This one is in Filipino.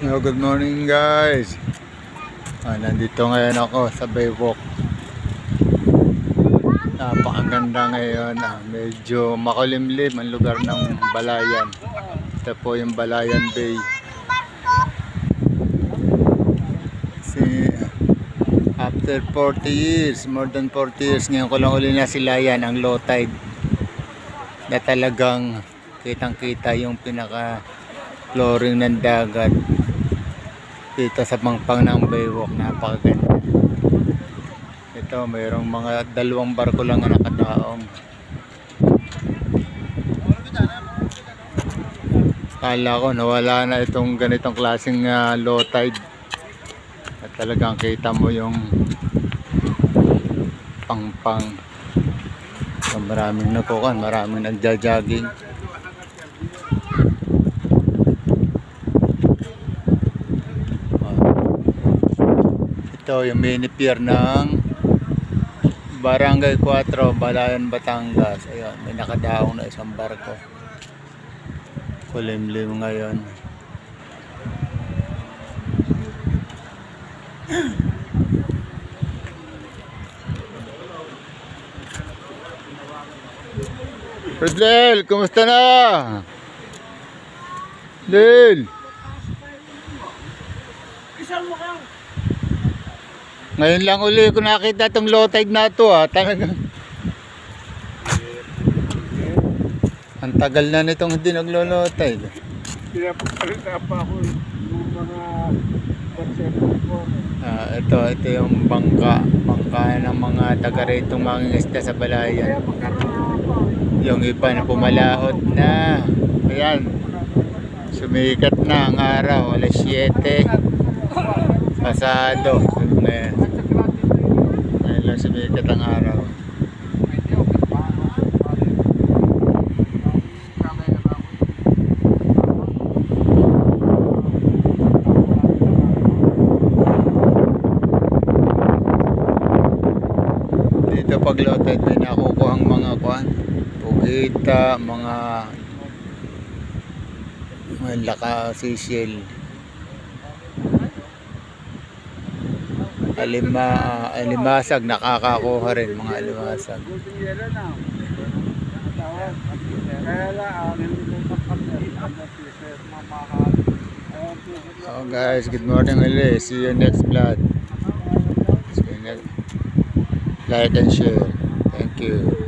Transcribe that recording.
Good morning guys. Nandito ngayon ako sa Baywalk. Napakaganda ngayon. Medyo makulimlim ang lugar ng Balayan. Ito po yung Balayan Bay. After 40 years, more than 40 years, ngayon ko lang uli nasilayan ang low tide. Na talagang kitang kita yung pinaka flooring ng dagat dito sa pangpang ng Baywalk. Napakaganda. Ito mayroong mga dalawang barko lang na nakadaong. Kala ko nawala na itong ganitong klaseng low tide at talagang kita mo yung pangpang. So, maraming nakukan, maraming nagja-jogging. Ito yung mini pier ng Barangay 4, Balayan, Batangas. Ayun, may nakadaong na isang barko. Kulimlim ngayon. Rodel, kumusta na? Del! Ngayon lang uli ko nakita itong low tide na ito talagang ang tagal na nitong hindi naglo-low tide. Pinapagsalita pa ako ng mga konsepto ko. Ito yung bangka ng mga taga rito mangingisda sa Balayan. Yung iba na pumalaot na. Ayan, sumikat na ang araw, alas 7 pasado. Ngayon lang sumikat ang araw. Dito pag low tide may nakukuha ang mga pugita, mga laka, sisiel, alimasag, nakakakuha rin mga alimasag. So guys, good morning ulit. See you next vlog. Like and share. Thank you.